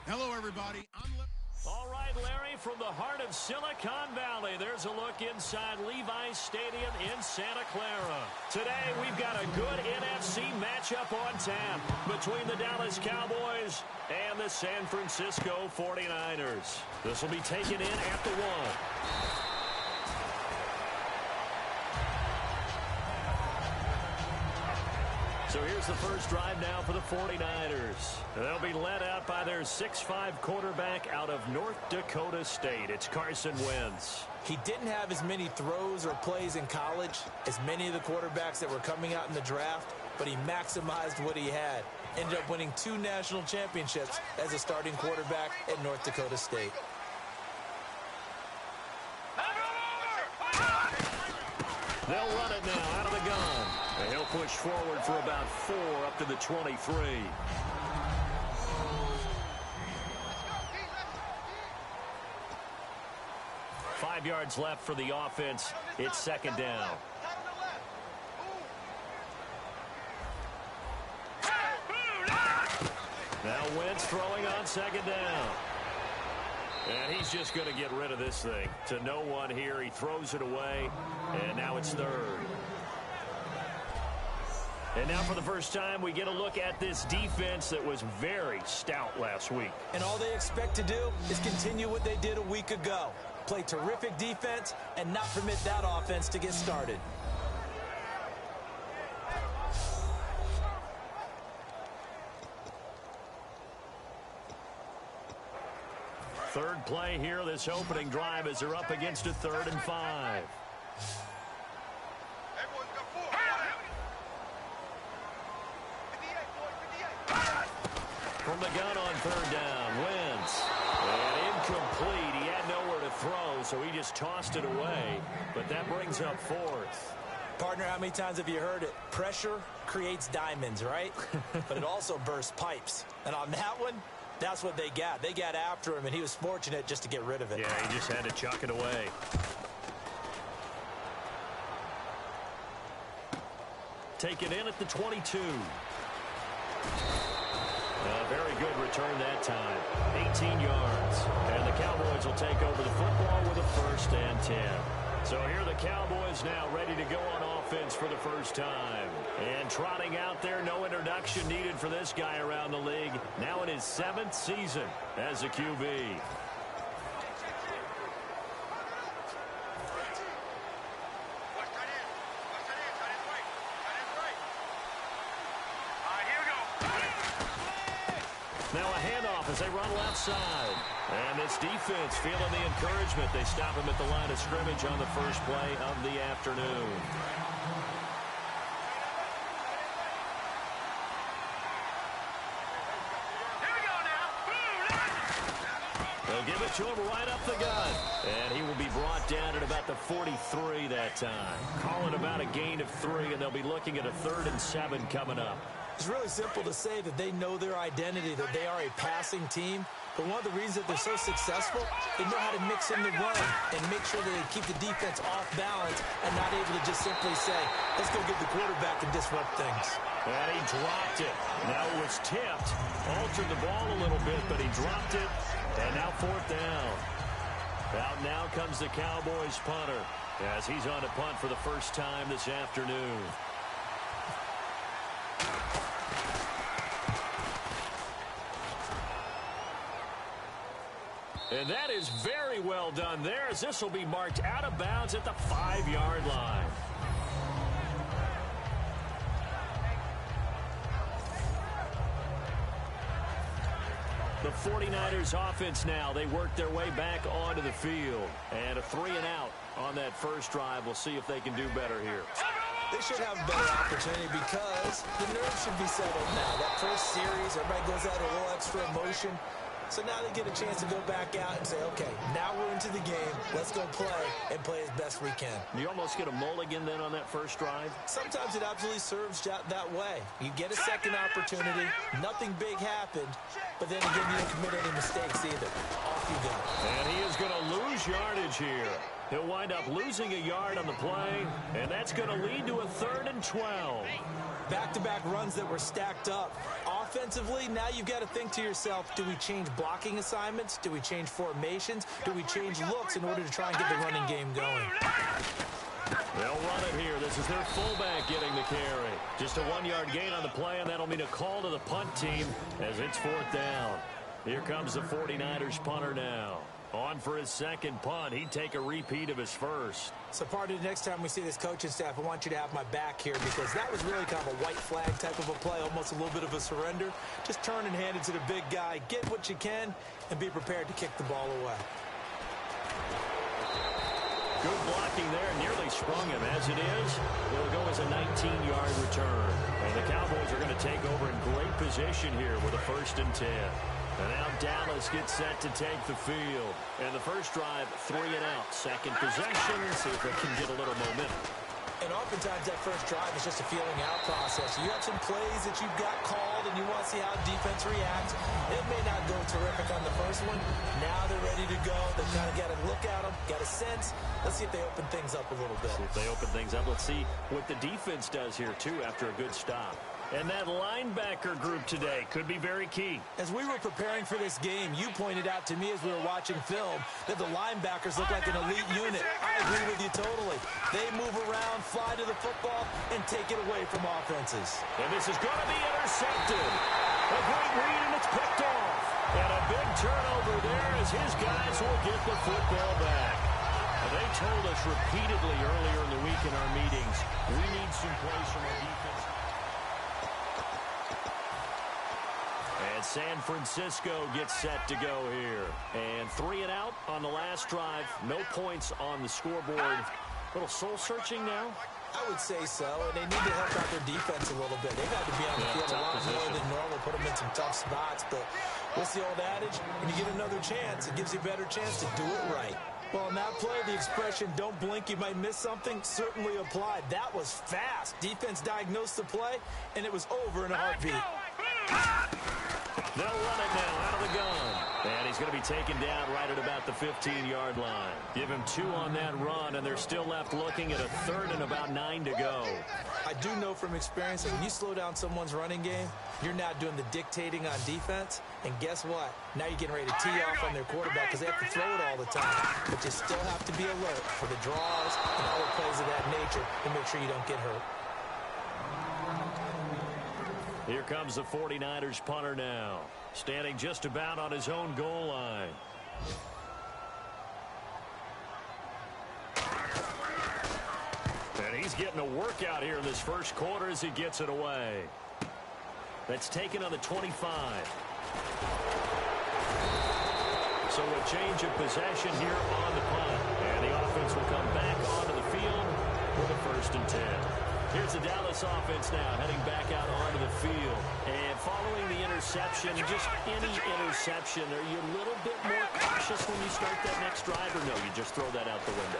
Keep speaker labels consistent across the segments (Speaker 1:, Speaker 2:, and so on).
Speaker 1: Hello, everybody.
Speaker 2: All right, Larry, from the heart of Silicon Valley, there's a look inside Levi's Stadium in Santa Clara. Today, we've got a good NFC matchup on tap between the Dallas Cowboys and the San Francisco 49ers. This will be taken in at the 1. So here's the first drive now for the 49ers. They'll be led out by their 6'5" quarterback out of North Dakota State. It's Carson Wentz.
Speaker 3: He didn't have as many throws or plays in college as many of the quarterbacks that were coming out in the draft, but he maximized what he had. Ended up winning 2 national championships as a starting quarterback at North Dakota State.
Speaker 2: They'll run it now out of the gun. And he'll push forward for about 4 up to the 23. Five yards left for the offense. It's second down. Now Wentz throwing on second down. And he's just going to get rid of this thing. To no one here. He throws it away. And now it's third. And now for the first time, we get a look at this defense that was very stout last week.
Speaker 3: And all they expect to do is continue what they did a week ago. Play terrific defense and not permit that offense to get started.
Speaker 2: Third play here, this opening drive, as they're up against a 3rd and 5. From the gun on 3rd down, Wentz. And incomplete. He had nowhere to throw, so he just tossed it away. But that brings up 4th.
Speaker 3: Partner, how many times have you heard it? Pressure creates diamonds, right? But it also bursts pipes. And on that one, that's what they got. They got after him, and he was fortunate just to get rid of it.
Speaker 2: Yeah, he just had to chuck it away. Take it in at the 22. A very good return that time. 18 yards. And the Cowboys will take over the football with a 1st and 10. So here are the Cowboys now ready to go on offense for the first time. And trotting out there, no introduction needed for this guy around the league. Now in his 7th season as a QB. Now a handoff as they run left side. And this defense feeling the encouragement. They stop him at the line of scrimmage on the first play of the afternoon. They'll give it to him right up the gut. And he will be brought down at about the 43 that time. Calling about a gain of 3, and they'll be looking at a 3rd and 7 coming up.
Speaker 3: It's really simple to say that they know their identity, that they are a passing team. But one of the reasons that they're so successful, they know how to mix in the run and make sure that they keep the defense off balance and not able to just simply say, let's go get the quarterback and disrupt things.
Speaker 2: And he dropped it. Now it was tipped. Altered the ball a little bit, but he dropped it. And now 4th down. Out now comes the Cowboys punter as he's on to punt for the first time this afternoon. And that is very well done there, as this will be marked out of bounds at the 5-yard line. The 49ers offense now, they work their way back onto the field. And a 3 and out on that first drive. We'll see if they can do better here.
Speaker 3: They should have a better opportunity because the nerves should be settled now. That first series, everybody goes out a little extra emotion. So now they get a chance to go back out and say, okay, now we're into the game. Let's go play and play as best we can.
Speaker 2: You almost get a mulligan then on that first drive?
Speaker 3: Sometimes it absolutely serves that way. You get a second opportunity. Nothing big happened. But then again, you don't commit any mistakes either. Off you go.
Speaker 2: And he is going to lose yardage here. He'll wind up losing a yard on the play, and that's going to lead to a 3rd and 12.
Speaker 3: Back-to-back runs that were stacked up. Off Offensively, now you've got to think to yourself, do we change blocking assignments? Do we change formations? Do we change looks in order to try and get the running game going?
Speaker 2: They'll run it here. This is their fullback getting the carry. Just a 1-yard gain on the play, and that'll mean a call to the punt team as it's 4th down. Here comes the 49ers punter now. On for his second punt. He'd take a repeat of his first.
Speaker 3: So, part of the next time we see this coaching staff, I want you to have my back here because that was really kind of a white flag type of a play, almost a little bit of a surrender. Just turn and hand it to the big guy, get what you can, and be prepared to kick the ball away.
Speaker 2: Good blocking there, nearly sprung him. As it is, it'll go as a 19-yard return. And the Cowboys are going to take over in great position here with a 1st and 10. And now Dallas gets set to take the field. And the first drive, 3 and out. Second possession, see if they can get a little momentum.
Speaker 3: And oftentimes that first drive is just a feeling out process. You have some plays that you've got called and you want to see how defense reacts. It may not go terrific on the first one. Now they're ready to go. They kind of got to look at them, got a sense. Let's see if they open things up a little bit.
Speaker 2: See if they open things up. Let's see what the defense does here, too, after a good stop. And that linebacker group today could be very key.
Speaker 3: As we were preparing for this game, you pointed out to me as we were watching film that the linebackers look like an elite unit. I agree with you totally. They move around, fly to the football, and take it away from offenses.
Speaker 2: And this is going to be intercepted. A great read, and it's picked off. And a big turnover there as his guys will get the football back. And they told us repeatedly earlier in the week in our meetings, we need some plays from our defense. And San Francisco gets set to go here. And 3 and out on the last drive. No points on the scoreboard. A little soul-searching now.
Speaker 3: I would say so, and they need to help out their defense a little bit. They've had to be on the field a lot more than normal, put them in some tough spots. But what's the old adage? When you get another chance, it gives you a better chance to do it right. Well, in that play, the expression, don't blink, you might miss something, certainly applied. That was fast. Defense diagnosed the play, and it was over in a heartbeat.
Speaker 2: They'll run it now out of the gun. And he's going to be taken down right at about the 15-yard line. Give him 2 on that run, and they're still left looking at a 3rd and about 9 to go.
Speaker 3: I do know from experience that when you slow down someone's running game, you're not doing the dictating on defense. And guess what? Now you're getting ready to tee off on their quarterback because they have to throw it all the time. But you still have to be alert for the draws and other plays of that nature to make sure you don't get hurt.
Speaker 2: Here comes the 49ers punter now, standing just about on his own goal line. And he's getting a workout here in this first quarter as he gets it away. That's taken on the 25. So a change of possession here on the punt. And the offense will come back onto the field with a 1st and 10. Here's the Dallas offense now heading back out onto the field. And following the interception, just any interception, are you a little bit more cautious when you start that next drive, or no, you just throw that out the window?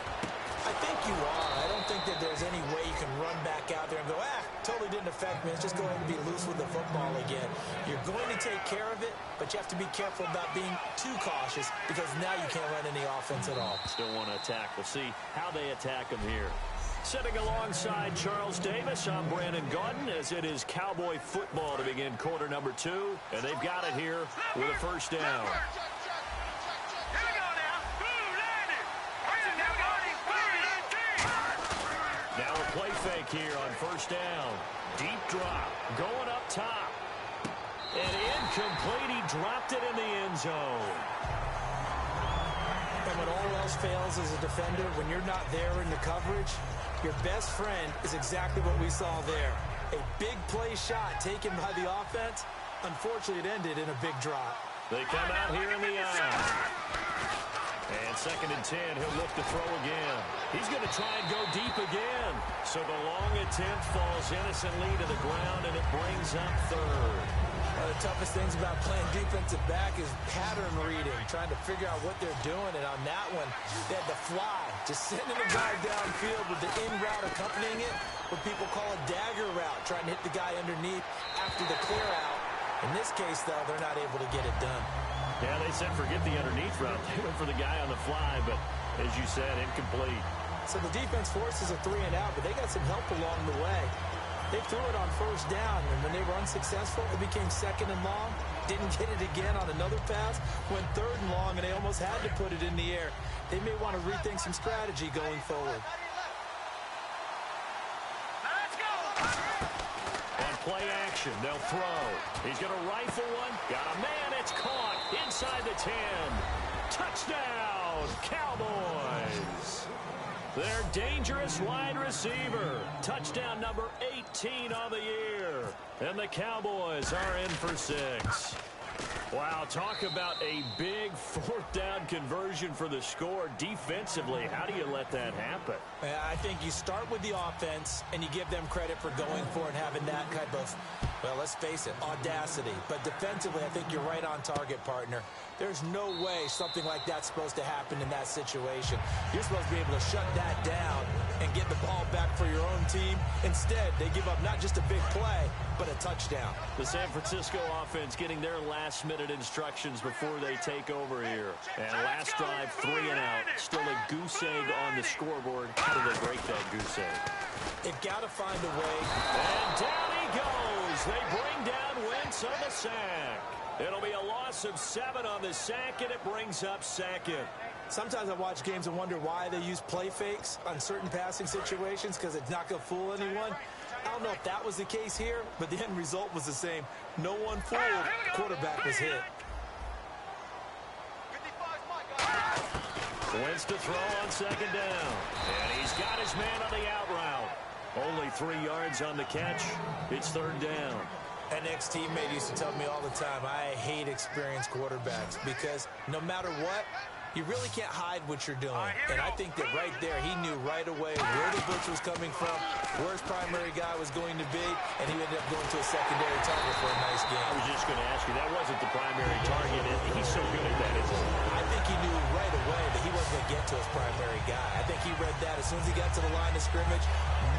Speaker 3: I think you are. I don't think that there's any way you can run back out there and go, totally didn't affect me. Let's just go ahead and be loose with the football again. You're going to take care of it, but you have to be careful about being too cautious because now you can't run any offense at all.
Speaker 2: Still want to attack. We'll see how they attack them here. Sitting alongside Charles Davis, I'm Brandon Gaudin as it is Cowboy football to begin quarter number 2. And they've got it here with a 1st down. Now a play fake here on 1st down. Deep drop, going up top. And incomplete, he dropped it in the end zone.
Speaker 3: And when all else fails as a defender, when you're not there in the coverage, your best friend is exactly what we saw there. A big play shot taken by the offense. Unfortunately, it ended in a big drop.
Speaker 2: They come out here in the aisle. And 2nd and 10, he'll look to throw again. He's going to try and go deep again. So the long attempt falls innocently to the ground, and it brings up 3rd.
Speaker 3: One of the toughest things about playing defensive back is pattern reading, trying to figure out what they're doing. And on that one, they had to fly, just sending a guy downfield with the in route accompanying it, what people call a dagger route, trying to hit the guy underneath after the clear out. In this case, though, they're not able to get it done.
Speaker 2: Yeah, they said forget the underneath route. They went for the guy on the fly, but as you said, incomplete.
Speaker 3: So the defense forces a 3 and out, but they got some help along the way. They threw it on first down, and when they were unsuccessful, it became second and long. Didn't get it again on another pass. Went third and long, and they almost had to put it in the air. They may want to rethink some strategy going forward.
Speaker 2: On play action, they'll throw. He's going to rifle one. Got a man. It's caught inside the 10. Touchdown, Cowboys. Their dangerous wide receiver. Touchdown number 18 on the year. And the Cowboys are in for 6. Wow, talk about a big fourth down conversion for the score. Defensively, how do you let that happen?
Speaker 3: I think you start with the offense, and you give them credit for going for it and having that type of, well, let's face it, audacity. But defensively, I think you're right on target, partner. There's no way something like that's supposed to happen in that situation. You're supposed to be able to shut that down and get the ball back for your own team. Instead, they give up not just a big play, but a touchdown.
Speaker 2: The San Francisco offense getting their last-minute instructions before they take over here. And last drive, 3 and out. Still a goose egg on the scoreboard. How do they break that goose egg?
Speaker 3: They've got to find a way.
Speaker 2: And down he goes. They bring down Wentz on the sack. It'll be a loss of 7 on the sack, and it brings up second.
Speaker 3: Sometimes I watch games and wonder why they use play fakes on certain passing situations, because it's not going to fool anyone. I don't know if that was the case here, but the end result was the same. No one fooled. Quarterback was hit.
Speaker 2: Wentz to throw on second down. And he's got his man on the out route. Only 3 yards on the catch. It's third down.
Speaker 3: An ex-teammate used to tell me all the time, I hate experienced quarterbacks because no matter what, you really can't hide what you're doing. And I think that right there, he knew right away where the blitz was coming from, where his primary guy was going to be, and he ended up going to a secondary target for a nice game.
Speaker 2: I was just going to ask you, that wasn't the primary target. He's so good at that, isn't he?
Speaker 3: I think he knew right away that he wasn't going to get to his primary guy. I think he read that as soon as he got to the line of scrimmage,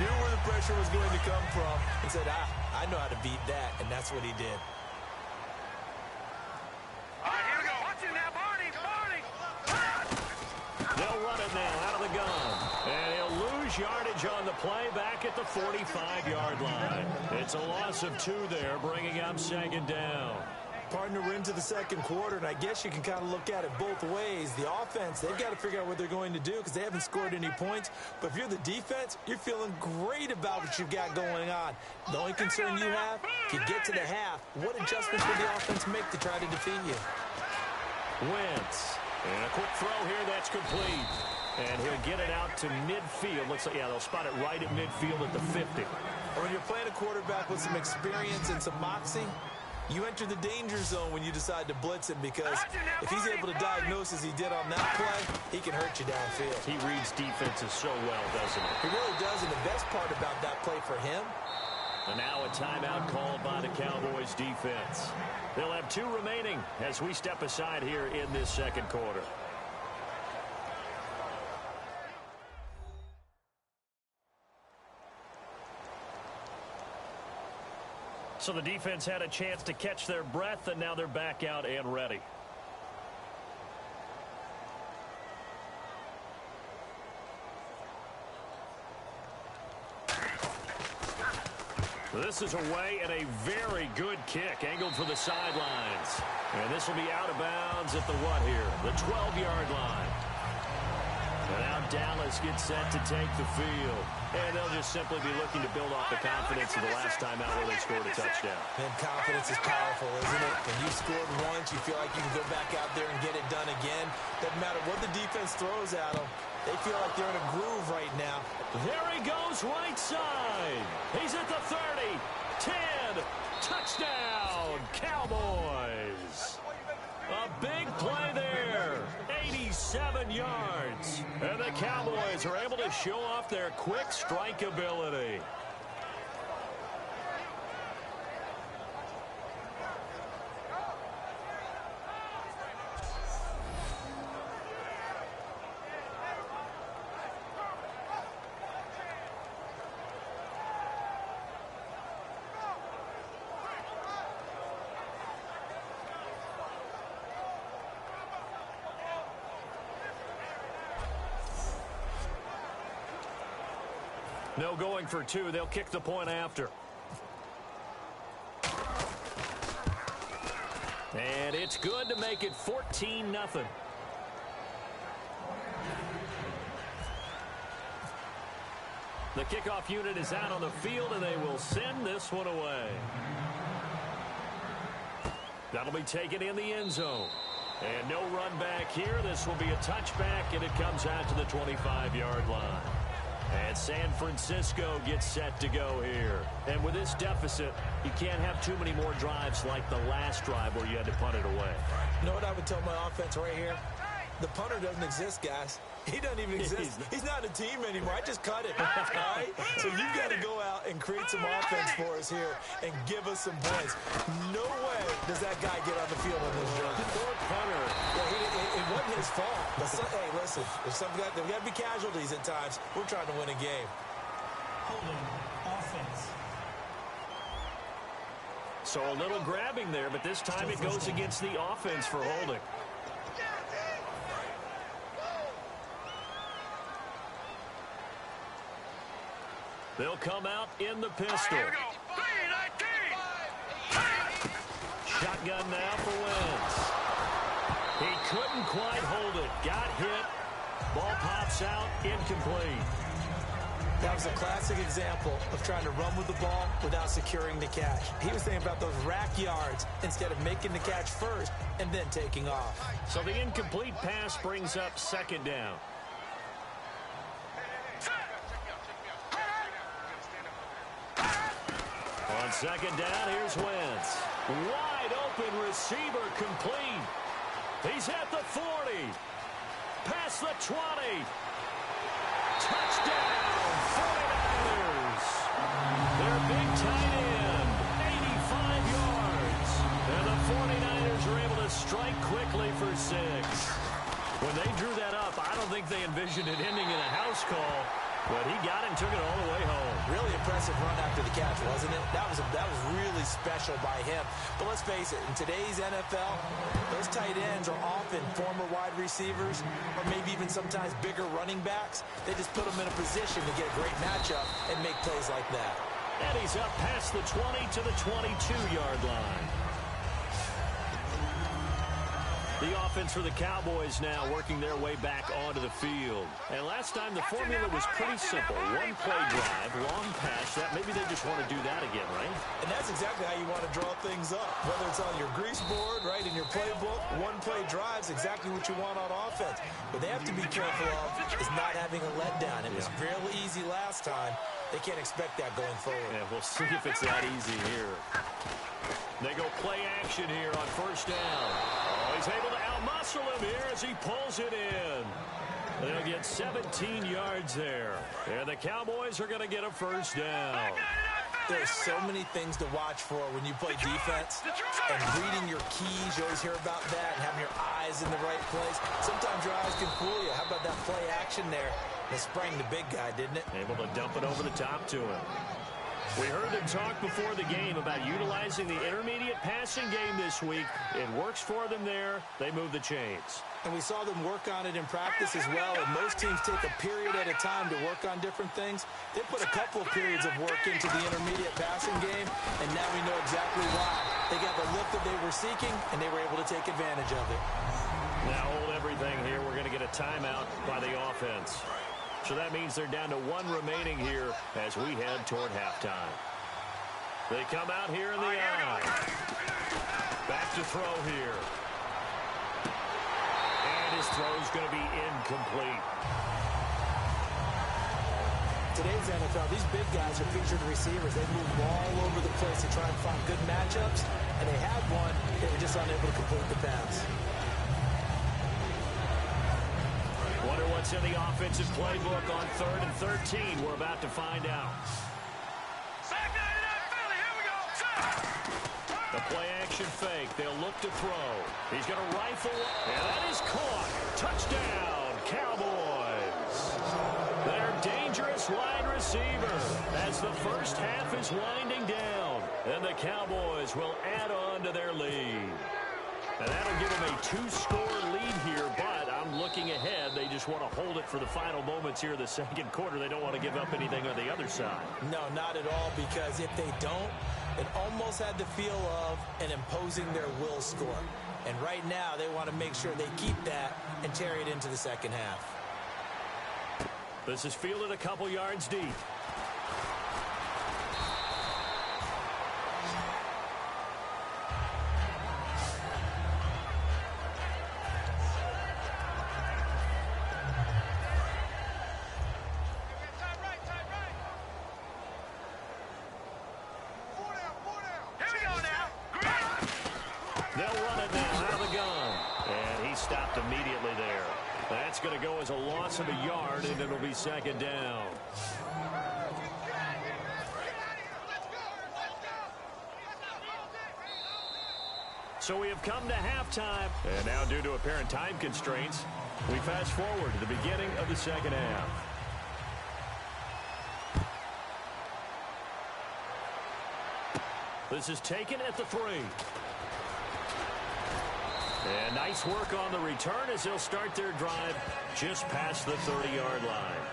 Speaker 3: knew where the pressure was going to come from, and said, I know how to beat that, and that's what he did.
Speaker 1: All right, here we go. Watch it now, Barney.
Speaker 2: They'll run it now out of the gun. And he'll lose yardage on the play back at the 45-yard line. It's a loss of 2 there, bringing up second down.
Speaker 3: Partner, we're into the second quarter, and I guess you can kind of look at it both ways. The offense, they've got to figure out what they're going to do because they haven't scored any points. But if you're the defense, you're feeling great about what you've got going on. The only concern you have, if you get to the half, what adjustments will the offense make to try to defeat you?
Speaker 2: Wentz. And a quick throw here that's complete. And he'll get it out to midfield. Looks like, yeah, they'll spot it right at midfield at the 50.
Speaker 3: When you're playing a quarterback with some experience and some moxie, you enter the danger zone when you decide to blitz him because if he's able to diagnose as he did on that play, he can hurt you downfield.
Speaker 2: He reads defenses so well, doesn't he?
Speaker 3: He really does, and the best part about that play for him.
Speaker 2: And now a timeout called by the Cowboys defense. They'll have 2 remaining as we step aside here in this second quarter. So the defense had a chance to catch their breath, and now they're back out and ready. This is away and a very good kick angled for the sidelines. And this will be out of bounds at the what here? The 12-yard line. And now Dallas gets set to take the field. And they'll just simply be looking to build off the confidence of the last time out where they scored a touchdown.
Speaker 3: And confidence is powerful, isn't it? When you've scored once, you feel like you can go back out there and get it done again. Doesn't matter what the defense throws at them. They feel like they're in a groove right now.
Speaker 2: There he goes right side. He's at the 30, 10, touchdown, Cowboys. A big play there, 87 yards. And the Cowboys are able to show off their quick strike ability. No going for 2. They'll kick the point after. it's good to make it 14-0. The kickoff unit is out on the field, and they will send this one away. That'll be taken in the end zone. And no run back here. This will be a touchback, and it comes out to the 25-yard line. And San Francisco gets set to go here. And with this deficit, you can't have too many more drives like the last drive where you had to punt it away.
Speaker 3: You know what I would tell my offense right here? The punter doesn't exist, guys. He doesn't even exist. He's not a team anymore. I just cut it. All right? So you've got to go out and create some offense for us here and give us some points. No way does that guy get on the field on this drive.
Speaker 2: Poor punter.
Speaker 3: Yeah, it wasn't his fault. But hey, listen, there's got to be casualties at times. We're trying to win a game.
Speaker 4: Holding offense.
Speaker 2: So a little grabbing there, but this time it goes against the offense for holding. They'll come out in the pistol.
Speaker 1: Here we go. 3-19.
Speaker 2: Shotgun now for Wentz. He couldn't quite hold it. Got hit. Ball pops out. Incomplete.
Speaker 3: That was a classic example of trying to run with the ball without securing the catch. He was thinking about those rack yards instead of making the catch first and then taking off.
Speaker 2: So the incomplete pass brings up second down. On second down, here's Wentz. Wide open receiver complete. He's at the 40. Past the 20. Touchdown, 49ers. Their big tight end, 85 yards. And the 49ers are able to strike quickly for 6. When they drew that up, I don't think they envisioned it ending in a house call. But he got it and took it all the way home.
Speaker 3: Really impressive run after the catch, wasn't it? That was really special by him. But let's face it, in today's NFL, those tight ends are often former wide receivers or maybe even sometimes bigger running backs. They just put them in a position to get a great matchup and make plays like that.
Speaker 2: And he's up past the 20 to the 22-yard line. The offense for the Cowboys now working their way back onto the field. And last time the formula was pretty simple. One play drive, long pass. That maybe they just want to do that again, right?
Speaker 3: And that's exactly how you want to draw things up. Whether it's on your grease board, right, in your playbook, one play drive's exactly what you want on offense. What they have to be careful of is not having a letdown. It was fairly easy last time. They can't expect that going forward.
Speaker 2: Yeah, we'll see if it's that easy here. They go play action here on first down. Oh, he's able to out-muscle him here as he pulls it in. They'll get 17 yards there. And the Cowboys are going to get a first down.
Speaker 3: There's so many things to watch for when you play defense. And reading your keys, you always hear about that, and having your eyes in the right place. Sometimes your eyes can fool you. How about that play action there? They sprang the big guy, didn't it?
Speaker 2: Able to dump it over the top to him. We heard them talk before the game about utilizing the intermediate passing game this week. It works for them there. They move the chains.
Speaker 3: And we saw them work on it in practice as well. And most teams take a period at a time to work on different things. They put a couple of periods of work into the intermediate passing game, and now we know exactly why. They got the lift that they were seeking, and they were able to take advantage of it.
Speaker 2: Now hold everything here. We're going to get a timeout by the offense. So that means they're down to one remaining here as we head toward halftime. They come out here in the eye. Back to throw here. And his throw's going to be incomplete.
Speaker 3: Today's NFL, these big guys are featured receivers. They move all over the place to try and find good matchups. And they had one. They were just unable to complete the pass.
Speaker 2: Wonder what's in the offensive playbook on 3rd and 13. We're about to find out. The play action fake. They'll look to throw. He's going to rifle. And that is caught. Touchdown, Cowboys. Their dangerous wide receiver as the first half is winding down. And the Cowboys will add on to their lead. And that'll give them a 2-score lead here, but I'm looking ahead. They just want to hold it for the final moments here in the second quarter. They don't want to give up anything on the other side.
Speaker 3: No, not at all, because if they don't, it almost had the feel of an imposing their will score. And right now, they want to make sure they keep that and carry it into the second half.
Speaker 2: This is fielded a couple yards deep. They'll run it now out of the gun. And he stopped immediately there. That's going to go as a loss of a yard, and it'll be second down. So we have come to halftime. And now, due to apparent time constraints, we fast forward to the beginning of the second half. This is taken at the 3. And nice work on the return as they'll start their drive just past the 30-yard line.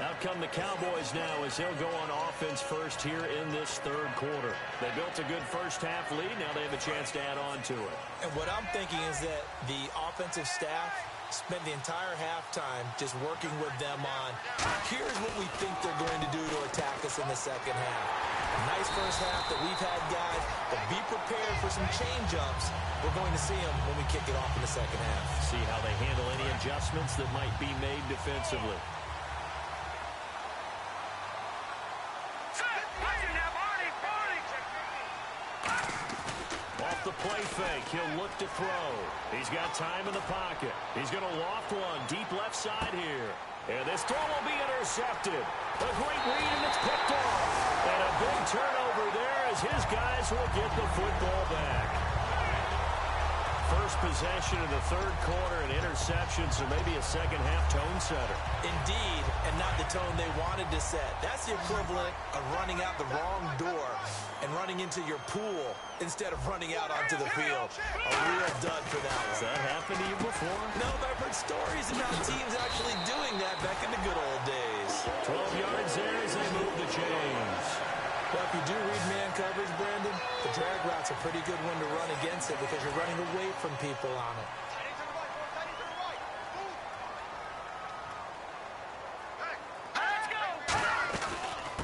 Speaker 2: Out come the Cowboys now as they'll go on offense first here in this third quarter. They built a good first-half lead. Now they have a chance to add on to it.
Speaker 3: And what I'm thinking is that the offensive staff spent the entire halftime just working with them on, here's what we think they're going to do to attack us in the second half. Nice first half that we've had, guys, but be prepared for some change-ups. We're going to see them when we kick it off in the second half.
Speaker 2: See how they handle any adjustments that might be made defensively. Off the play fake, he'll look to throw. He's got time in the pocket. He's going to loft one deep left side here. And this throw will be intercepted. A great read, and it's picked off. And a big turnover there as his guys will get the football back. First possession of the third quarter, an interception, so maybe a second-half tone setter.
Speaker 3: Indeed, and not the tone they wanted to set. That's the equivalent of running out the wrong door and running into your pool instead of running out onto the field. A real dud for that one.
Speaker 2: Has that happened to you before?
Speaker 3: No, but I've heard stories about teams actually doing that back in the good old days.
Speaker 2: 12 yards there as they move the chains.
Speaker 3: Well, if you do read man coverage, Brandon, the drag route's a pretty good one to run against it because you're running away from people on it.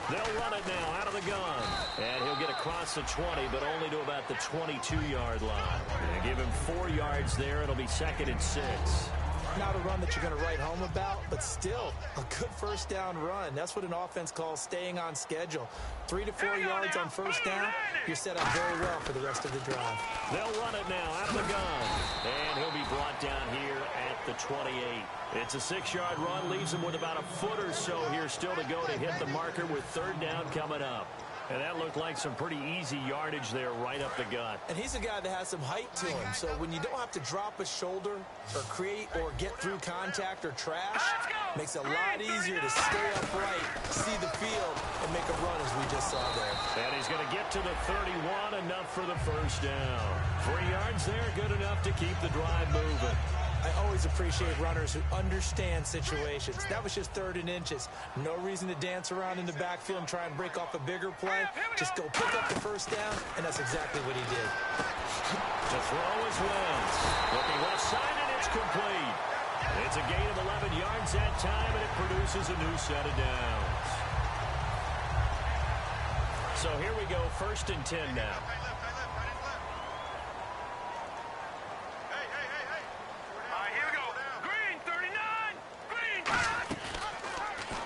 Speaker 2: They'll run it now out of the gun. And he'll get across the 20, but only to about the 22-yard line. And give him 4 yards there. It'll be second and 6.
Speaker 3: Not a run that you're going to write home about, but still a good first down run. That's what an offense calls staying on schedule. 3 to 4 yards on first down, you're set up very well for the rest of the drive.
Speaker 2: They'll run it now out of the gun. And he'll be brought down here at the 28. It's a 6-yard run, leaves him with about a foot or so here still to go to hit the marker with third down coming up. And that looked like some pretty easy yardage there right up the gut.
Speaker 3: And he's a guy that has some height to him. So when you don't have to drop a shoulder or create or get through contact or trash, makes it a lot easier to stay upright, see the field, and make a run as we just saw there.
Speaker 2: And he's going to get to the 31, enough for the first down. 3 yards there, good enough to keep the drive moving.
Speaker 3: I always appreciate runners who understand situations. That was just 3rd and inches. No reason to dance around in the backfield and try and break off a bigger play. Just go pick up the first down, and that's exactly what he did.
Speaker 2: To throw is Wentz. Looking left side, and it's complete. It's a gain of 11 yards that time, and it produces a new set of downs. So here we go, 1st and 10 now.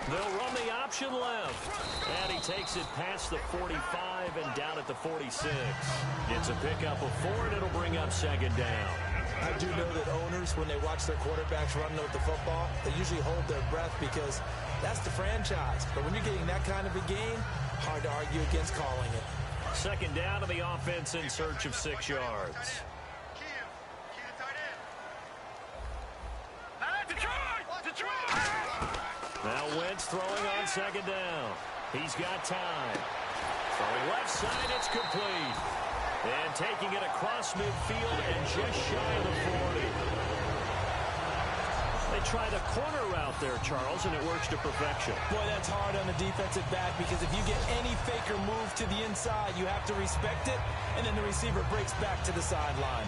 Speaker 2: They'll run the option left. And he takes it past the 45 and down at the 46. Gets a pickup of 4, and it'll bring up second down.
Speaker 3: I do know that owners, when they watch their quarterbacks run with the football, they usually hold their breath because that's the franchise. But when you're getting that kind of a game, hard to argue against calling it.
Speaker 2: Second down to the offense in search of 6 yards. Now Wentz throwing on second down. He's got time. Throwing left side, it's complete. And taking it across midfield and just shy of the 40. They try the corner route there, Charles, and it works to perfection.
Speaker 3: Boy, that's hard on the defensive back because if you get any fake or move to the inside, you have to respect it, and then the receiver breaks back to the sideline.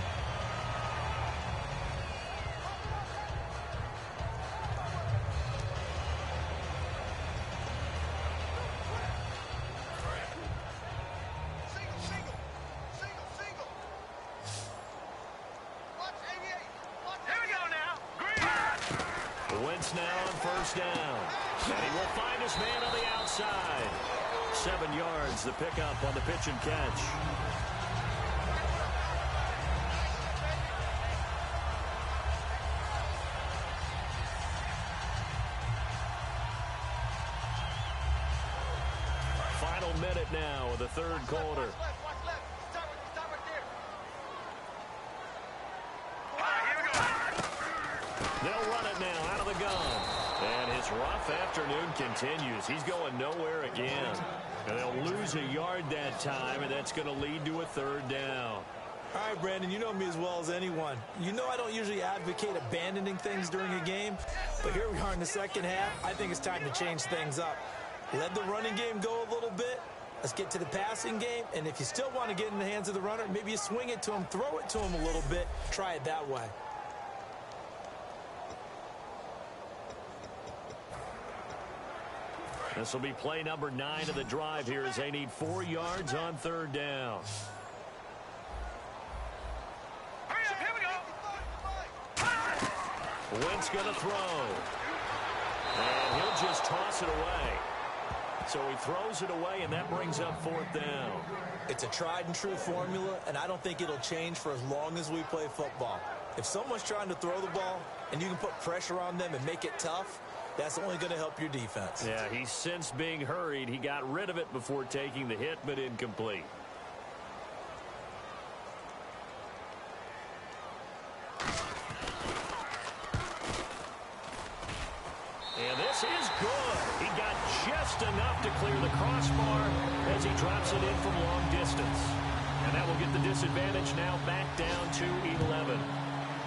Speaker 2: Now on first down. And he will find his man on the outside. 7 yards, the pickup on the pitch and catch. Final minute now of the third quarter. They'll run it now out of the gun. And his rough afternoon continues. He's going nowhere again. And they'll lose a yard that time, and that's going to lead to a third down.
Speaker 3: All right, Brandon, you know me as well as anyone. You know I don't usually advocate abandoning things during a game, but here we are in the second half. I think it's time to change things up. Let the running game go a little bit. Let's get to the passing game, and if you still want to get in the hands of the runner, maybe you swing it to him, throw it to him a little bit, try it that way.
Speaker 2: This will be play number 9 of the drive here as they need 4 yards on third down.
Speaker 1: Here we go.
Speaker 2: Wentz going to throw. And he'll just toss it away. So he throws it away, and that brings up 4th down.
Speaker 3: It's a tried-and-true formula, and I don't think it'll change for as long as we play football. If someone's trying to throw the ball, and you can put pressure on them and make it tough, that's only going to help your defense.
Speaker 2: Yeah, he's since being hurried. He got rid of it before taking the hit, but incomplete. And this is good. He got just enough to clear the crossbar as he drops it in from long distance. And that will get the disadvantage now back down to 11.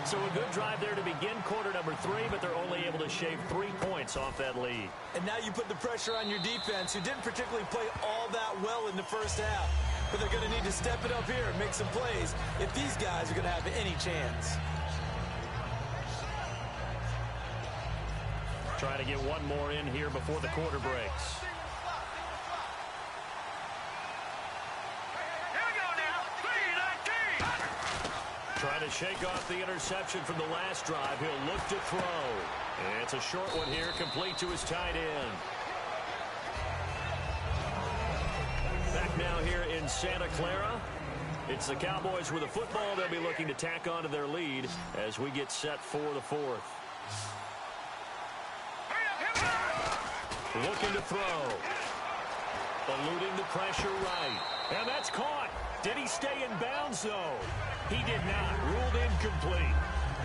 Speaker 2: So a good drive there to begin quarter number 3, but they're only able to shave 3 points off that lead.
Speaker 3: And now you put the pressure on your defense, who didn't particularly play all that well in the first half. But they're going to need to step it up here and make some plays if these guys are going to have any chance.
Speaker 2: Trying to get one more in here before the quarter breaks. Trying to shake off the interception from the last drive. He'll look to throw. And it's a short one here, complete to his tight end. Back now here in Santa Clara. It's the Cowboys with a football. They'll be looking to tack on to their lead as we get set for the 4th. Looking to throw. Eluding the pressure right. And that's caught. Did he stay in bounds, though? He did not. Ruled incomplete.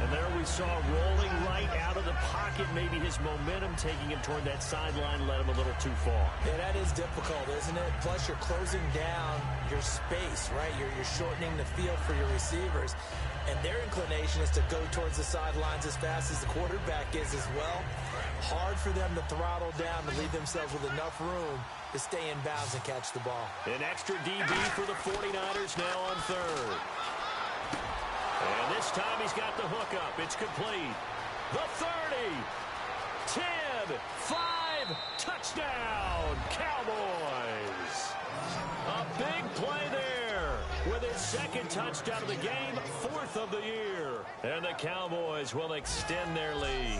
Speaker 2: And there we saw rolling right out of the pocket. Maybe his momentum taking him toward that sideline led him a little too far.
Speaker 3: Yeah, that is difficult, isn't it? Plus, you're closing down your space, right? You're shortening the field for your receivers. And their inclination is to go towards the sidelines as fast as the quarterback is as well. Hard for them to throttle down and leave themselves with enough room to stay in bounds and catch the ball.
Speaker 2: An extra DB for the 49ers now on third. And this time he's got the hook up. It's complete. The 30, 10, 5, touchdown, Cowboys. A big play there with his second touchdown of the game, 4th of the year. And the Cowboys will extend their lead.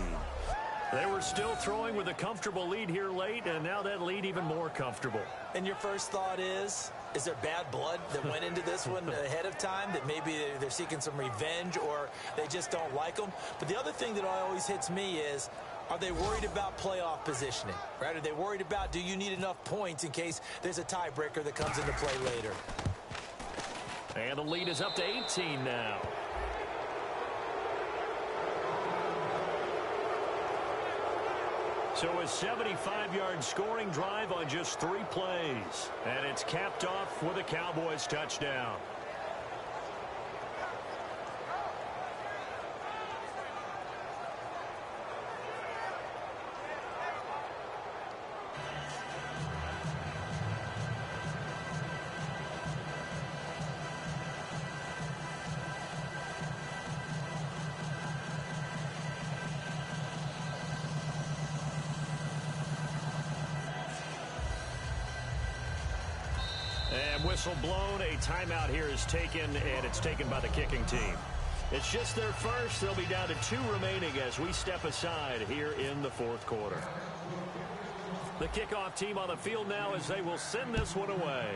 Speaker 2: They were still throwing with a comfortable lead here late, and now that lead even more comfortable.
Speaker 3: And your first thought is there bad blood that went into this one ahead of time, that maybe they're seeking some revenge or they just don't like them? But the other thing that always hits me is, are they worried about playoff positioning? Right? Are they worried about, do you need enough points in case there's a tiebreaker that comes into play later?
Speaker 2: And the lead is up to 18 now. So a 75-yard scoring drive on just 3 plays. And it's capped off with a Cowboys touchdown. whistle blown. A timeout here is taken, and it's taken by the kicking team. It's just their first. They'll be down to 2 remaining as we step aside here in the fourth quarter. The kickoff team on the field now as they will send this one away.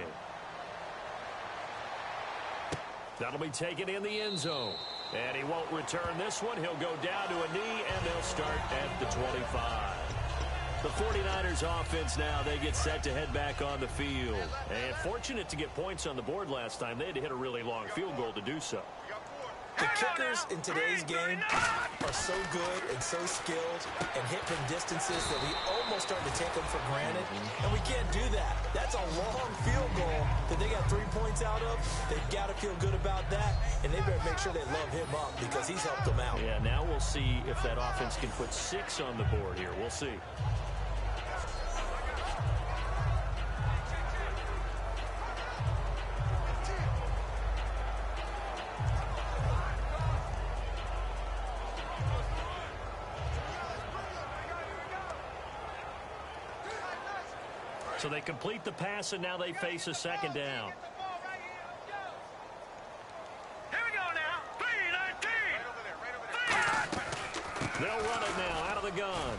Speaker 2: That'll be taken in the end zone. And he won't return this one. He'll go down to a knee, and they'll start at the 25. The 49ers offense now, they get set to head back on the field. And fortunate to get points on the board last time. They had to hit a really long field goal to do so.
Speaker 3: The kickers in today's game are so good and so skilled and hit from distances that we almost start to take them for granted. And we can't do that. That's a long field goal that they got 3 points out of. They've got to feel good about that, and they better make sure they love him up because he's helped them out.
Speaker 2: Yeah, now we'll see if that offense can put 6 on the board here. We'll see. So they complete the pass, and now they face a second down.
Speaker 1: Here we go now. 3-19.
Speaker 2: They'll run it now out of the gun.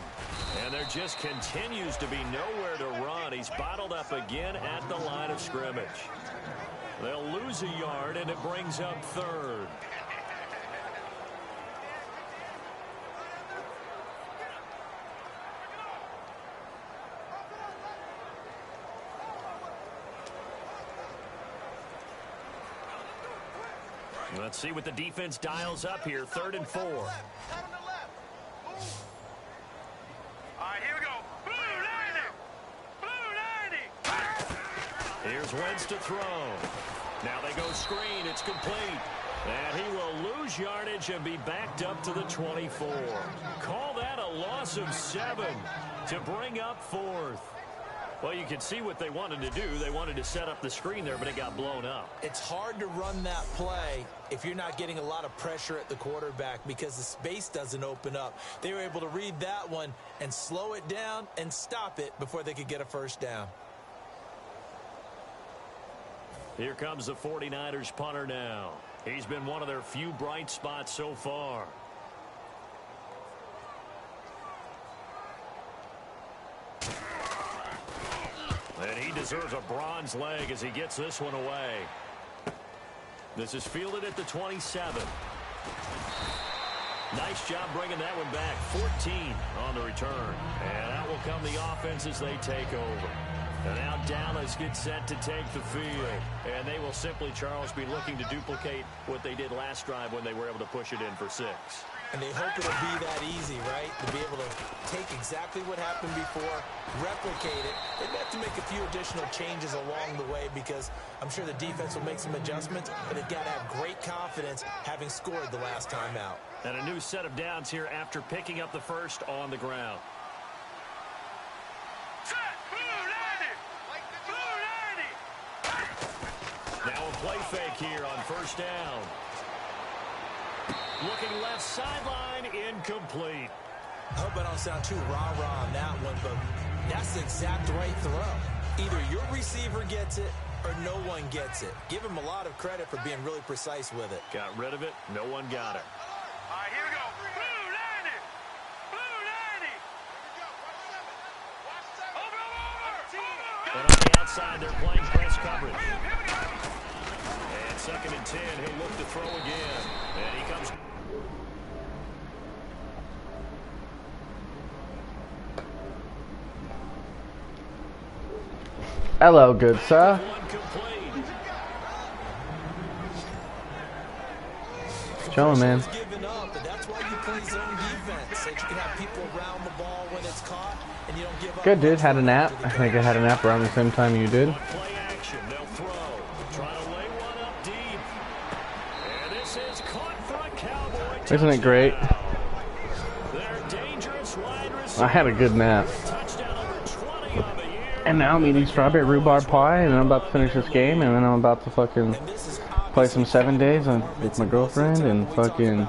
Speaker 2: And there just continues to be nowhere to run. He's bottled up again at the line of scrimmage. They'll lose a yard, and it brings up third. Let's see what the defense dials up here. 3rd and 4.
Speaker 1: All right, here we go. Blue 90. Blue 90.
Speaker 2: Here's Wentz to throw. Now they go screen. It's complete. And he will lose yardage and be backed up to the 24. Call that a loss of 7 to bring up 4th. Well, you can see what they wanted to do. They wanted to set up the screen there, but it got blown up.
Speaker 3: It's hard to run that play if you're not getting a lot of pressure at the quarterback because the space doesn't open up. They were able to read that one and slow it down and stop it before they could get a first down.
Speaker 2: Here comes the 49ers punter now. He's been one of their few bright spots so far. And he deserves a bronze leg as he gets this one away. This is fielded at the 27. Nice job bringing that one back. 14 on the return. And out will come the offense as they take over. And now Dallas gets set to take the field. And they will simply, Charles, be looking to duplicate what they did last drive when they were able to push it in for 6.
Speaker 3: And they hope it'll be that easy, right? To be able to take exactly what happened before, replicate it. They'd have to make a few additional changes along the way because I'm sure the defense will make some adjustments, but they've got to have great confidence having scored the last time out.
Speaker 2: And a new set of downs here after picking up the first on the ground.
Speaker 1: Set. Blue 90. Blue 90.
Speaker 2: Now a play fake here on first down. Looking left sideline, incomplete.
Speaker 3: I hope I don't sound too rah-rah on that one, but that's the exact right throw. Either your receiver gets it or no one gets it. Give him a lot of credit for being really precise with it.
Speaker 2: Got rid of it. No one got it.
Speaker 1: All right, here we go. Blue 90. Blue 90. Over.
Speaker 2: And on the outside, they're playing press coverage. And 2nd and 10, he'll look to throw again. And he comes.
Speaker 5: Hello, good sir. Chilling, man.
Speaker 3: Giving up, and that's why you play zone defense, so you can have people around the ball when it's caught, and you don't give up.
Speaker 5: Good, dude. Had a nap. I think I had a nap around the same time you did.
Speaker 2: Play action. They'll throw. Try to lay one up deep. And this is caught for a Cowboy touchdown.
Speaker 5: Isn't it great?
Speaker 2: They're dangerous wide receivers.
Speaker 5: I had a good nap.
Speaker 2: Touchdown number 20 on the year.
Speaker 5: And now I'm eating strawberry rhubarb pie, and I'm about to finish this game, and then I'm about to fucking play some 7 days with my girlfriend and fucking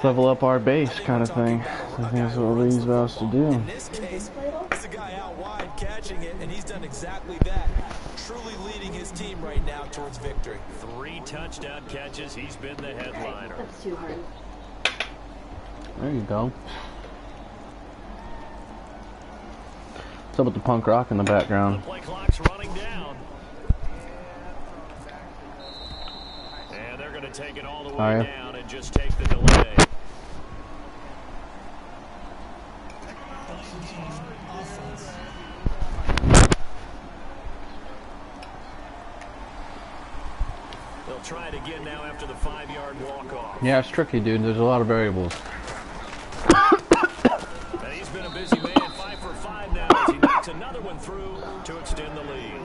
Speaker 5: level up our base kind of thing. So I think that's what Lee's about us to do.
Speaker 3: In this case, it's a guy out wide catching it, and he's done exactly that. Truly leading
Speaker 2: touchdown catches. He's been the headliner.
Speaker 6: That's too hard.
Speaker 5: There you go. What's up with the punk rock in the background?
Speaker 2: The play clock's running down. And they're going to take it all the way down and just take the delay. They'll try it again now after the 5-yard walk-off.
Speaker 5: Yeah, it's tricky, dude. There's a lot of variables.
Speaker 2: And he's been a busy man, 5 for 5 now as he knocks another one through to extend the lead.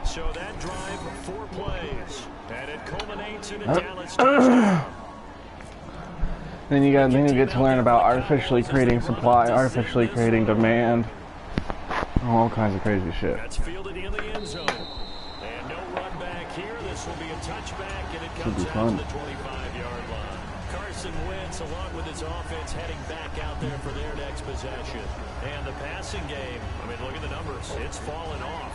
Speaker 2: So that drive, 4 plays, and it culminates in a Dallas touchdown.
Speaker 5: Then you get to learn about artificially creating supply, artificially creating demand, all kinds of crazy shit.
Speaker 2: That's fielded in the end zone. And no run back here. This will be a touchback, and it comes out to the 25-yard line. Carson Wentz, along with his offense, heading back out there for their next possession. And the passing game, I mean, look at the numbers. It's fallen off.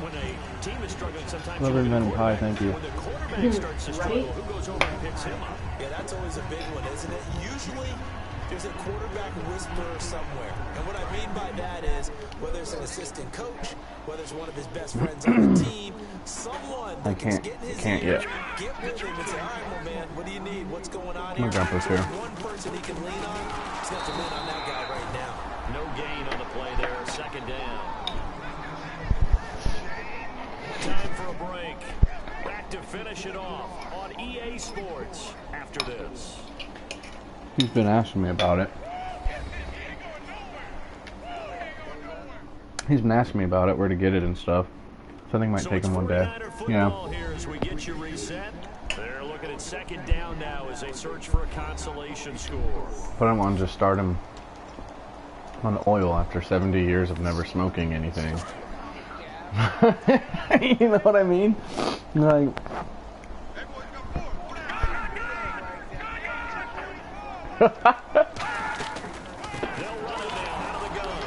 Speaker 2: When a team is struggling, sometimes
Speaker 5: Lovely lemon pie, thank you.
Speaker 2: when the quarterback starts to struggle, who goes over and picks him up?
Speaker 3: Yeah, that's always a big one, isn't it? Usually, there's a quarterback whisperer somewhere. And what I mean by that is, whether it's an assistant coach, whether it's one of his best friends on the team, someone that can get in his ear, get with him and say, all right, well, man, what do you need? What's going on here?
Speaker 5: My grandpa's here.
Speaker 3: One person he can lean on, he's got to lean on that guy right now.
Speaker 2: No gain on the play there, 2nd down. Time for a break. Back to finish it off on EA Sports after this.
Speaker 5: He's been asking me about it. He's been asking me about it, where to get it and stuff. So I think it might take him one day. Yeah.
Speaker 2: Here as we get you reset. They're looking at 2nd down now as they search for a consolation score.
Speaker 5: But I want to just start him on oil after 70 years of never smoking anything. You know what I mean? Like,
Speaker 2: They'll run it now out of the gun.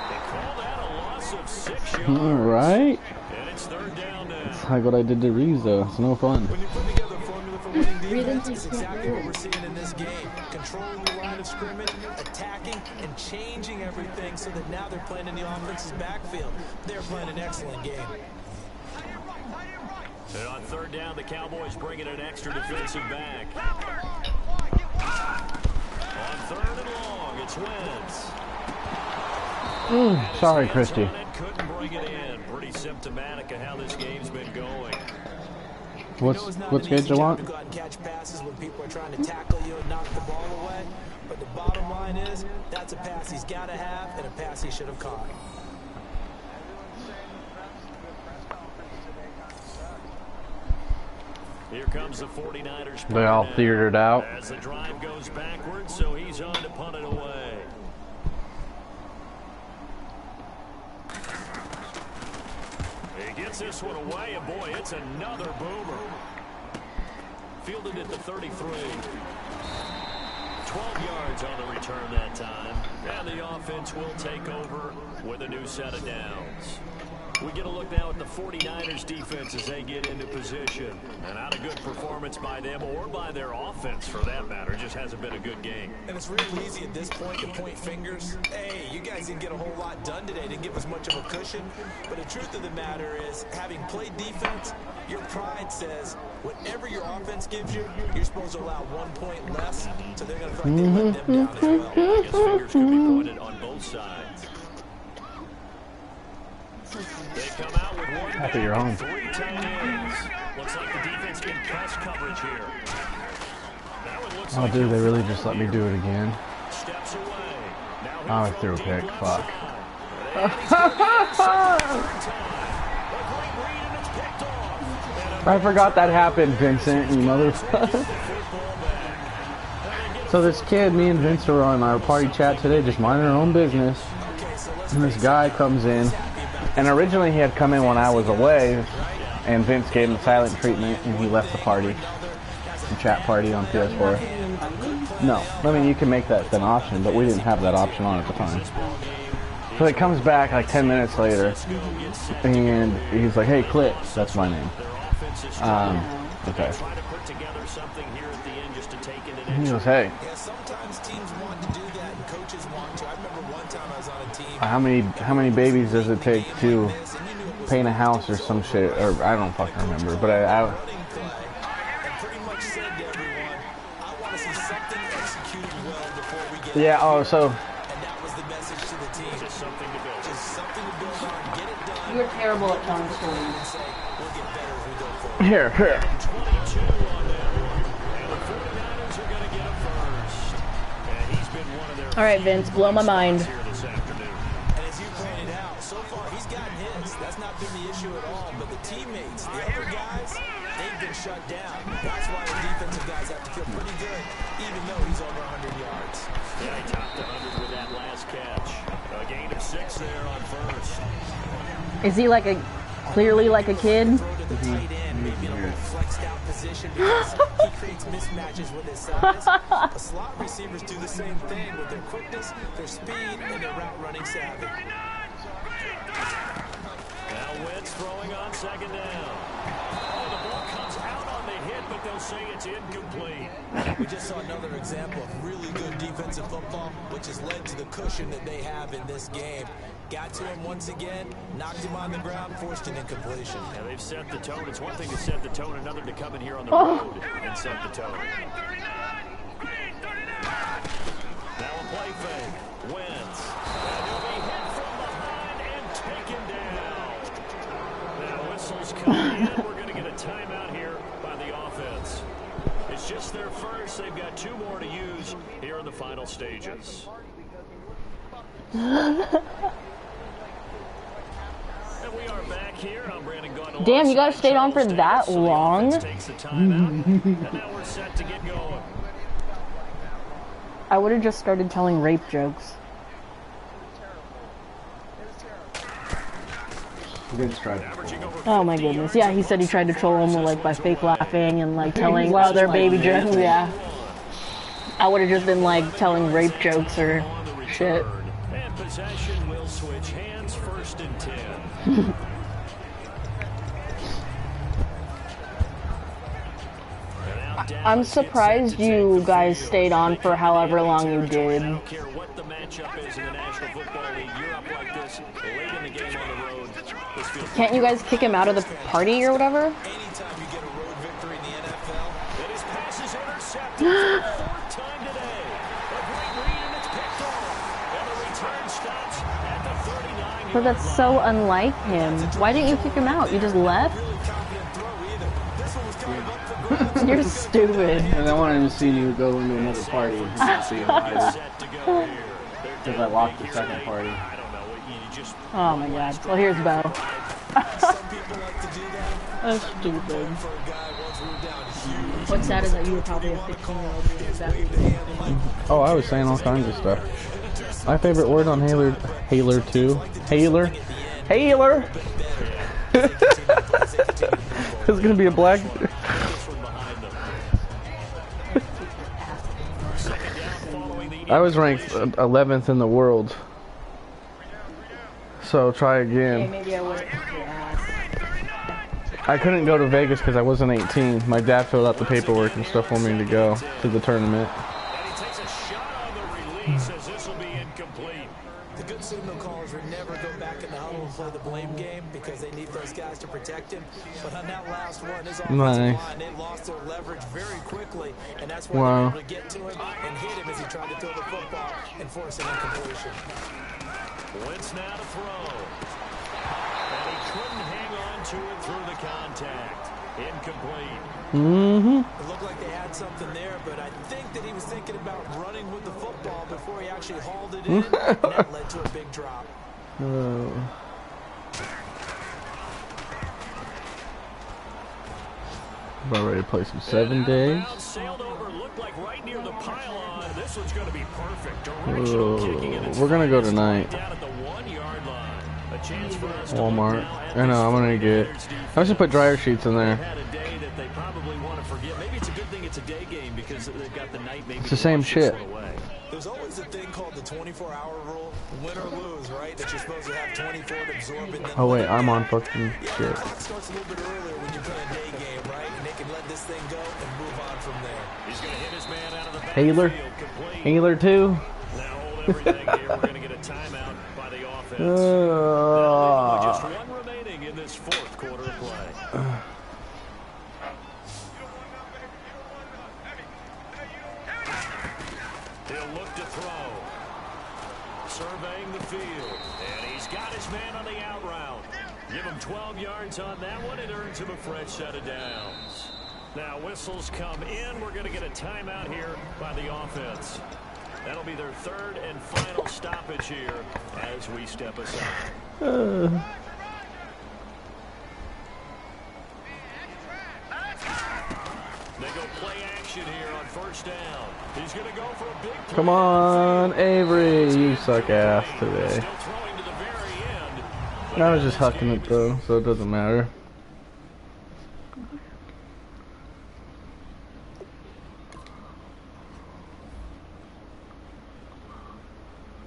Speaker 2: They call that a loss of 6 yards.
Speaker 5: right?
Speaker 2: And it's 3rd down now.
Speaker 5: It's like what I did to Rizzo. It's no fun.
Speaker 3: When you put together a formula for winning defense, it's exactly what we're seeing in this game. Controlling the line of scrimmage, attacking, and changing everything so that now they're playing in the offense's backfield. They're playing an excellent game.
Speaker 2: And on 3rd down, the Cowboys bring in an extra defensive back. On 3rd and long, it's Wentz.
Speaker 5: Sorry, Christy.
Speaker 2: Couldn't bring it in. Pretty symptomatic of how this game's been going.
Speaker 5: What's good you want?
Speaker 3: To go out and catch passes when people are trying to tackle you and knock the ball away. But the bottom line is, that's a pass he's got to have and a pass he should have caught.
Speaker 2: Here comes the 49ers.
Speaker 5: They all theatered out.
Speaker 2: As the drive goes backwards, so he's on to punt it away. He gets this one away, and boy, it's another boomer. Fielded at the 33. 12 yards on the return that time. And the offense will take over with a new set of downs. We get a look now at the 49ers defense as they get into position. And not a good performance by them or by their offense for that matter. Just hasn't been a good game.
Speaker 3: And it's real easy at this point to point fingers. Hey, you guys didn't get a whole lot done today. Didn't give us much of a cushion. But the truth of the matter is, having played defense, your pride says whatever your offense gives you, you're supposed to allow 1 point less. So they're going to feel like they let them down as well.
Speaker 2: I guess fingers could be pointed on both sides. They come out with one
Speaker 5: I think you're home.
Speaker 2: 3 tight ends. Looks like the defense can press coverage here. That one looks like
Speaker 5: dude, they really just let me do it again.
Speaker 2: Steps away.
Speaker 5: Oh, I threw a pick. Fuck. I forgot that happened, Vincent, you motherfucker. So this kid, me and Vince were on our party chat today, just minding our own business. And this guy comes in. And originally he had come in when I was away, and Vince gave him the silent treatment, and he left the party, the chat party on PS4. No, I mean you can make that an option, but we didn't have that option on at the time. So it comes back like 10 minutes later, and he's like, "Hey, Click, that's my name." Okay. And he goes, "Hey, how many babies does it take to paint a house or some shit?" Or I don't fucking remember, but I yeah. Oh, so.
Speaker 6: You're terrible at telling stories.
Speaker 5: Here.
Speaker 6: All right, Vince, blow my mind.
Speaker 3: And as you pointed out, so far he's gotten his. That's not been the issue at all. But the teammates, the other guys, they've been shut down. That's why the defensive guys have to feel pretty good, even though he's over 100 yards.
Speaker 2: Yeah, he topped 100 with that last catch. A gain of 6 there on first.
Speaker 6: Is he like clearly like a kid?
Speaker 3: He creates mismatches with his size. The slot receivers do the same thing with their quickness, their speed, and their route running savvy.
Speaker 2: Now Wentz throwing on second down. Oh, the ball comes out on the hit, but they'll say it's incomplete.
Speaker 3: We just saw another example of really good defensive football, which has led to the cushion that they have in this game. Got to him once again, knocked him on the ground, forced an incompletion.
Speaker 2: Yeah, they've set the tone. It's one thing to set the tone, another to come in here on the road and set the tone. Now a play fake. Wentz. And he'll be hit from behind and taken down. Now whistles coming in. We're going to get a timeout here by the offense. It's just their first. They've got 2 more to use here in the final stages. We are back here. I'm Brandon Gaunt.
Speaker 6: Damn, you guys stayed on for that long?
Speaker 2: And now we're set to get going.
Speaker 6: I would have just started telling rape jokes. Oh my goodness. Yeah, he said he tried to troll him like by fake laughing and like telling other baby jokes. Yeah. I would have just been like telling rape jokes or shit.
Speaker 2: And possession will switch hands, 1st and 10.
Speaker 6: I'm surprised you guys stayed on for however long you did.
Speaker 2: I don't care what the matchup is in the National Football League. You're up like this late in the game on the road.
Speaker 6: Can't you guys kick him out of the party or whatever?
Speaker 3: Anytime you get a road victory in the NFL,
Speaker 2: and his pass is intercepted for the 4th time today. A great read and it's picked off. And the return stops at the 39.
Speaker 6: But that's so unlike him. Why didn't you kick him out? You just left? You're stupid.
Speaker 5: And I wanted to see you go into another party and see him either. Because I locked the second party.
Speaker 6: Oh my god. Well, here's Bo. That's stupid. What's sad is that you were probably a 15-year-old doing exactly the same thing.
Speaker 5: Oh, I was saying all kinds of stuff. My favorite word on Haler 2. Haler. It's gonna be a black. I was ranked 11th in the world. So try again.
Speaker 6: Okay, maybe I would.
Speaker 5: I couldn't go to Vegas because I wasn't 18. My dad filled out the paperwork and stuff for me to go to the tournament.
Speaker 2: And he takes a shot on the release as this will be incomplete.
Speaker 3: the good signal callers would never go back in the huddle and play the blame game because they need those guys to protect him. But on that last one, his offensive line, they lost their leverage very quickly, and that's why they were able to get to him and hit him as he tried to throw the football and force an incompletion.
Speaker 2: Wentz now to throw. And he couldn't hang on to it through the contact. Incomplete.
Speaker 3: It looked like they had something there, but I think that he was thinking about running with the football before he actually hauled it in, and that led to a big drop.
Speaker 5: About ready to play some 7 days.
Speaker 2: Sailed over, looked like right near the pylon. This one's going to be perfect.
Speaker 5: We're gonna go tonight.
Speaker 2: Down at the 1-yard line. A chance for us
Speaker 5: Walmart. I know, I'm gonna get. I should put dryer sheets in there.
Speaker 2: had a day that they probably want to forget. Maybe it's a good thing it's a day game because they've got the night maybe.
Speaker 5: It's the same shit.
Speaker 2: away.
Speaker 3: There's always a thing called the 24-hour rule, win or lose, right? That you're supposed to have 24 to absorb it.
Speaker 5: Oh wait, I'm on fucking
Speaker 3: yeah,
Speaker 5: shit.
Speaker 3: the clock starts a little bit earlier when you play a day game, right? And they can let this thing go and move on from there.
Speaker 2: He's going to hit his man out of the
Speaker 5: Healer.
Speaker 2: backfield complete.
Speaker 5: Healer too.
Speaker 2: Now hold everything here. We're going to get a timeout by the offense. Now, just one remaining in this fourth quarter of play. He'll look to throw. Surveying the field. And he's got his man on the out route. Give him 12 yards on that one. It earns him a fresh set of downs. Now whistles come in. We're going to get a timeout here by the offense. That'll be their third and final stoppage here as we step aside. They go play action here on first down. He's going to go for a big play.
Speaker 5: Come on, Avery, you suck ass today.
Speaker 2: Still throwing to the very end.
Speaker 5: I was just hucking it though, so it doesn't matter.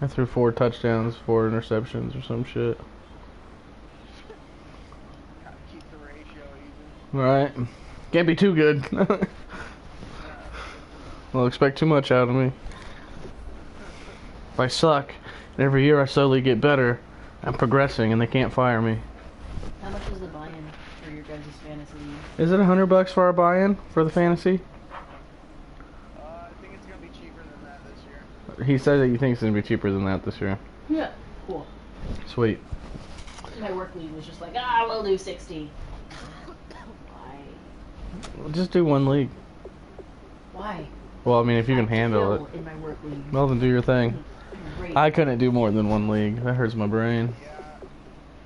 Speaker 5: I threw 4 touchdowns, 4 interceptions, or some shit.
Speaker 7: Keep the ratio even.
Speaker 5: Right. Can't be too good. Well, expect too much out of me. If I suck, and every year I slowly get better, I'm progressing, and they can't fire me.
Speaker 6: How much is the buy-in for your guys' fantasy?
Speaker 5: Is it $100 for our buy-in for the fantasy?
Speaker 7: I think it's gonna be cheaper than that this year.
Speaker 5: He said that you think it's gonna be cheaper than that this year.
Speaker 6: Yeah, cool.
Speaker 5: Sweet.
Speaker 6: My work league was just like, ah, we'll do 60. Why?
Speaker 5: Just do one league.
Speaker 6: Why?
Speaker 5: Well, I mean, if you can handle it.
Speaker 6: In my work league.
Speaker 5: Well, then do your thing.
Speaker 6: Great.
Speaker 5: I couldn't do more than one league. That hurts my brain.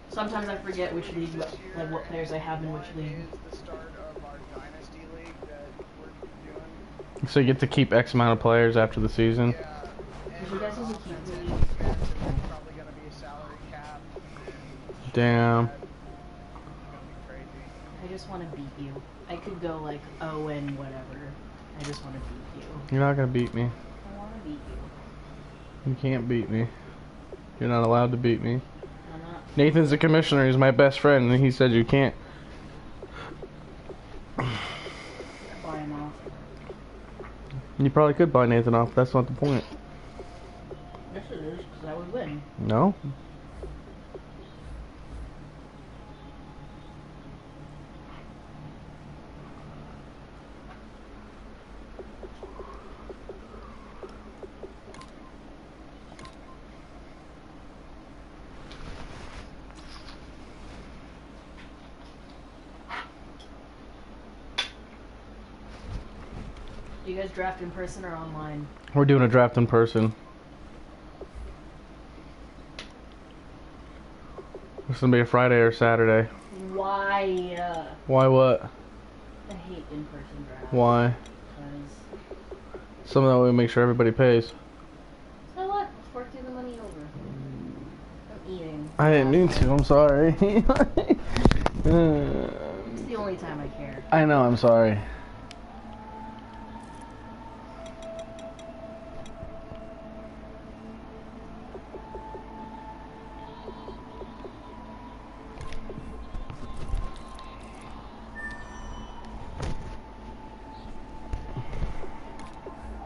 Speaker 6: Sometimes I forget which league, like what players I have in which league.
Speaker 7: Is the start of our dynasty league that we're doing.
Speaker 5: So you get to keep X amount of players after the season.
Speaker 7: Yeah.
Speaker 6: Because you guys doesn't keep league.
Speaker 7: Probably gonna be a salary cap.
Speaker 5: Damn.
Speaker 7: It's gonna be crazy.
Speaker 6: I just want to beat you. I could go like 0 and whatever. I just want to beat you.
Speaker 5: You're not gonna beat me.
Speaker 6: I want to beat you.
Speaker 5: You can't beat me. You're not allowed to beat me.
Speaker 6: I'm not.
Speaker 5: Nathan's the commissioner. He's my best friend, and he said you can't.
Speaker 6: Buy him off.
Speaker 5: You probably could buy Nathan off. That's not the point.
Speaker 6: Yes, it is, because I would win.
Speaker 5: No.
Speaker 6: Do you guys draft in person or online?
Speaker 5: We're doing a draft in person. It's gonna be a Friday or Saturday.
Speaker 6: Why?
Speaker 5: Why what?
Speaker 6: I hate in-person drafts.
Speaker 5: Why?
Speaker 6: Because...
Speaker 5: Some of that way we make sure everybody pays.
Speaker 6: So what? Let's work through the money over. I'm eating.
Speaker 5: I didn't mean to, I'm sorry.
Speaker 6: It's the only time I care.
Speaker 5: I know, I'm sorry.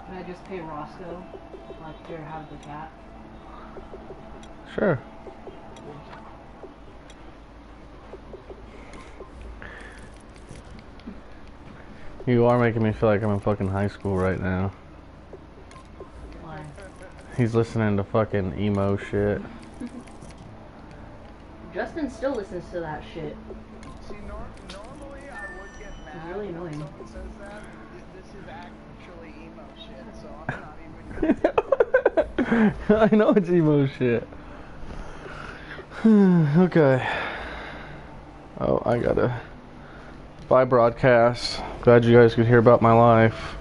Speaker 6: Can I just pay Roscoe? Like, here, have the cat.
Speaker 5: Sure. You are making me feel like I'm in fucking high school right now.
Speaker 6: Why?
Speaker 5: He's listening to fucking emo shit.
Speaker 6: Justin still listens to that shit.
Speaker 7: See, normally I would get mad
Speaker 6: It's really annoying.
Speaker 7: when someone says that. This is actually emo shit, so I'm not even gonna...
Speaker 5: I know it's emo shit. Okay. Oh, I gotta... Bye, broadcast. Glad you guys could hear about my life.